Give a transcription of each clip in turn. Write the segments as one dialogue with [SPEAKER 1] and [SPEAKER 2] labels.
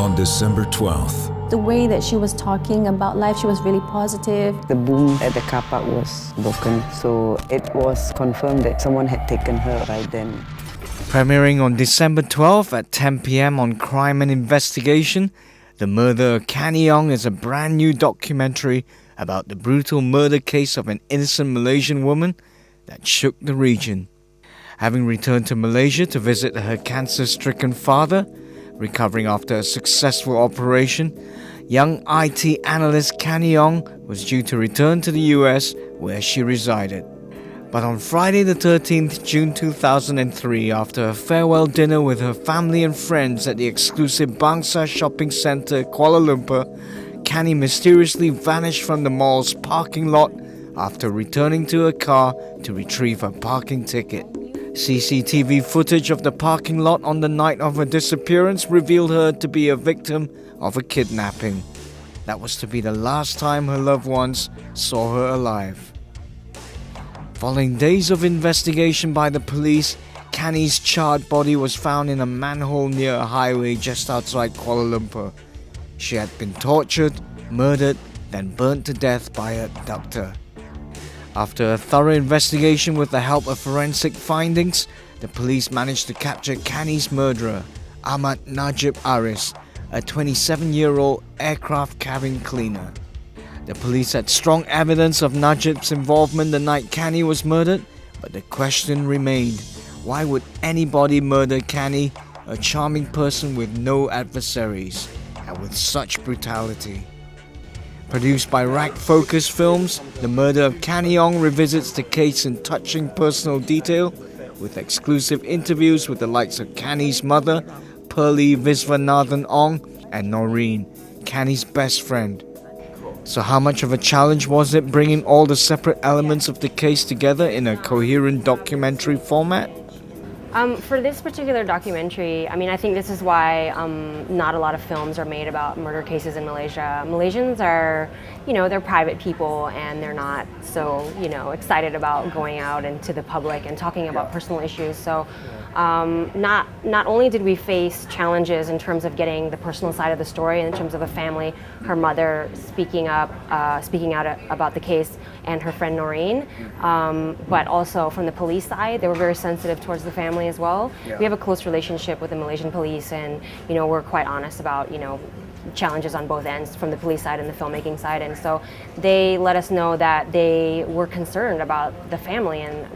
[SPEAKER 1] on December 12th.
[SPEAKER 2] The way that she was talking about life, she was really positive.
[SPEAKER 3] The boom at the car park was broken, so it was confirmed that someone had taken her right then.
[SPEAKER 4] Premiering on December 12th at 10 p.m. on Crime and Investigation, The Murder of Canny Ong is a brand new documentary about the brutal murder case of an innocent Malaysian woman that shook the region. Having returned to Malaysia to visit her cancer-stricken father, recovering after a successful operation, young IT analyst Canny Ong was due to return to the US where she resided. But on Friday the 13th June 2003, after a farewell dinner with her family and friends at the exclusive Bangsa Shopping Centre, Kuala Lumpur, Canny mysteriously vanished from the mall's parking lot after returning to her car to retrieve her parking ticket. CCTV footage of the parking lot on the night of her disappearance revealed her to be a victim of a kidnapping. That was to be the last time her loved ones saw her alive. Following days of investigation by the police, Canny's charred body was found in a manhole near a highway just outside Kuala Lumpur. She had been tortured, murdered, then burnt to death by her abductor. After a thorough investigation with the help of forensic findings, the police managed to capture Canny's murderer, Ahmad Najib Aris, a 27-year-old aircraft cabin cleaner. The police had strong evidence of Najib's involvement the night Canny was murdered, but the question remained, why would anybody murder Canny, a charming person with no adversaries, and with such brutality? Produced by Rack Focus Films, The Murder of Canny Ong revisits the case in touching personal detail, with exclusive interviews with the likes of Canny's mother, Pearlie Viswanathan Ong, and Noreen, Canny's best friend. So how much of a challenge was it bringing all the separate elements of the case together in a coherent documentary format?
[SPEAKER 5] For this particular documentary, I think this is why not a lot of films are made about murder cases in Malaysia. Malaysians are, they're private people and they're not so, excited about going out into the public and talking about personal issues. So not only did we face challenges in terms of getting the personal side of the story, in terms of the family, her mother speaking out about the case, and her friend Noreen, but also from the police side, they were very sensitive towards the family as well. We have a close relationship with the Malaysian police, and we're quite honest about challenges on both ends, from the police side and the filmmaking side, and so they let us know that they were concerned about the family and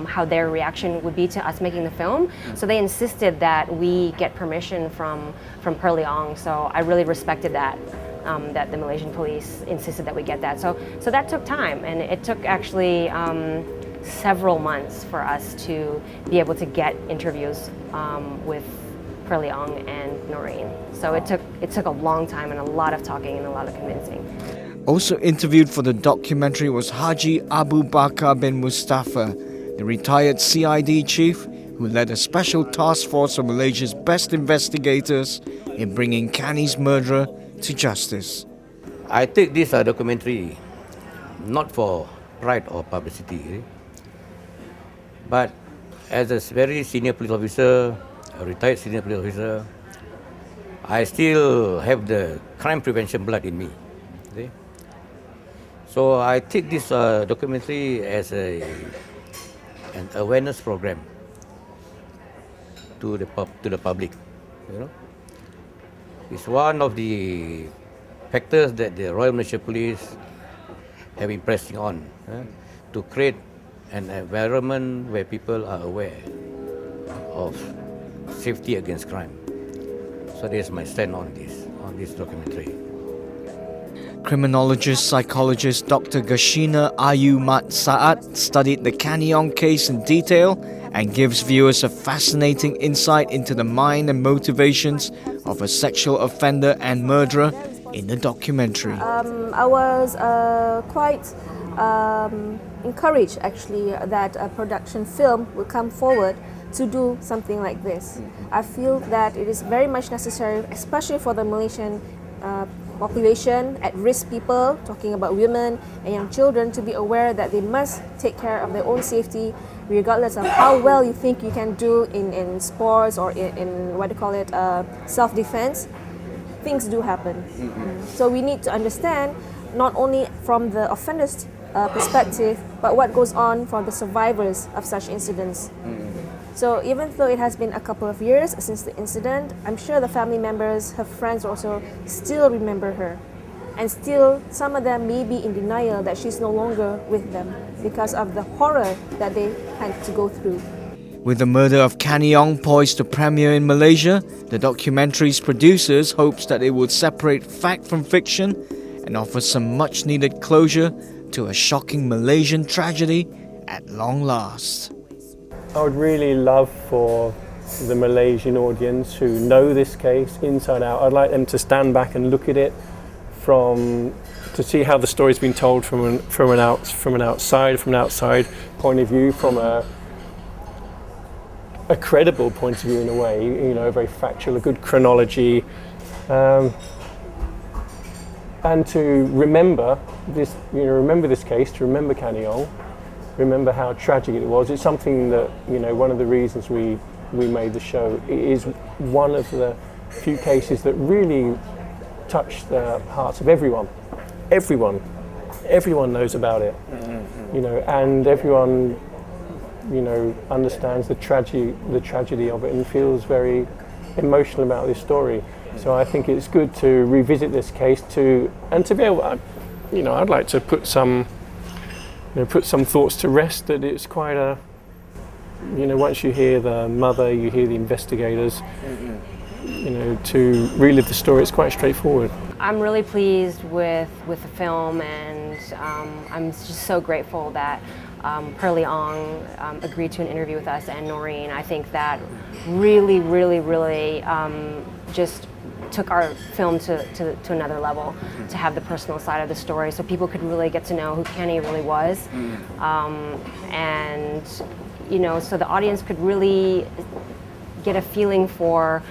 [SPEAKER 5] how their reaction would be to us making the film. So they insisted that we get permission from Pearlie Ong. So I really respected that the Malaysian police insisted that we get that. So that took time, and it took actually several months for us to be able to get interviews with Pearlie Ong and Noreen. So it took a long time and a lot of talking and a lot of convincing.
[SPEAKER 4] Also interviewed for the documentary was Haji Abu Bakar bin Mustafa, the retired CID chief who led a special task force of Malaysia's best investigators in bringing Canny's murderer to justice.
[SPEAKER 6] I take this documentary not for pride or publicity, but as a very senior police officer, a retired senior police officer, I still have the crime prevention blood in me. Okay? So I take this documentary as an awareness program to the public. It's one of the factors that the Royal Malaysian Police have been pressing on to create an environment where people are aware of safety against crime. So there's my stand on this documentary.
[SPEAKER 4] Criminologist, psychologist Dr. Gashina Ayu Mat Saad studied the Canny Ong case in detail and gives viewers a fascinating insight into the mind and motivations of a sexual offender and murderer in the documentary.
[SPEAKER 7] I was quite encouraged actually that a production film will come forward to do something like this. I feel that it is very much necessary, especially for the Malaysian population, at-risk people, talking about women and young children, to be aware that they must take care of their own safety regardless of how well you think you can do in sports or in what do you call it, self-defense, things do happen. So we need to understand not only from the offender's perspective, but what goes on for the survivors of such incidents. So even though it has been a couple of years since the incident, I'm sure the family members, her friends also still remember her. And still, some of them may be in denial that she's no longer with them because of the horror that they had to go through.
[SPEAKER 4] With the Murder of Canny Ong poised to premiere in Malaysia, the documentary's producers hopes that it would separate fact from fiction and offer some much-needed closure to a shocking Malaysian tragedy at long last.
[SPEAKER 1] I would really love for the Malaysian audience who know this case inside out, I'd like them to stand back and look at it to see how the story's been told from an outside point of view, from a credible point of view in a way, you know, very factual, a good chronology, and to remember this, you know, remember this case, to remember Canny Ong, remember how tragic it was. It's something that, you know, one of the reasons we made the show. It is one of the few cases that really touched the hearts of everyone. Everyone knows about it, you know, and everyone, you know, understands the tragedy of it and feels very emotional about this story. So I think it's good to revisit this case and to be able, you know, I'd like to put some thoughts to rest that it's quite a, you know, once you hear the mother, you hear the investigators, you know, to relive the story, it's quite straightforward.
[SPEAKER 5] I'm really pleased with the film, and I'm just so grateful that Pearlie Ong agreed to an interview with us, and Noreen. I think that really just took our film to another level, to have the personal side of the story so people could really get to know who Canny really was. And, you know, so the audience could really get a feeling for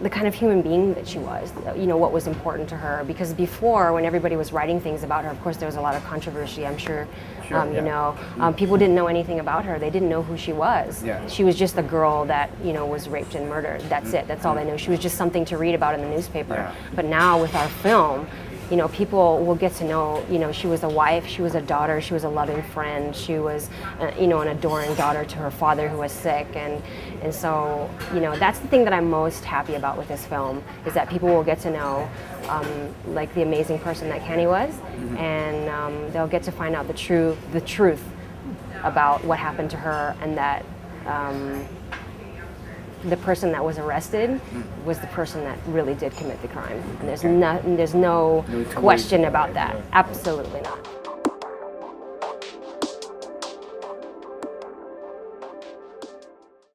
[SPEAKER 5] the kind of human being that she was, you know, what was important to her. Because before, when everybody was writing things about her, of course there was a lot of controversy, I'm sure, you know. People didn't know anything about her. They didn't know who she was. She was just a girl that, you know, was raped and murdered. That's it. That's all they knew. She was just something to read about in the newspaper. But now with our film, you know, people will get to know, you know, she was a wife, she was a daughter, she was a loving friend, she was, you know, an adoring daughter to her father who was sick. And so, you know, that's the thing that I'm most happy about with this film, is that people will get to know, like, the amazing person that Canny was, and they'll get to find out the truth about what happened to her, and that the person that was arrested was the person that really did commit the crime. And there's no question about that. Absolutely not.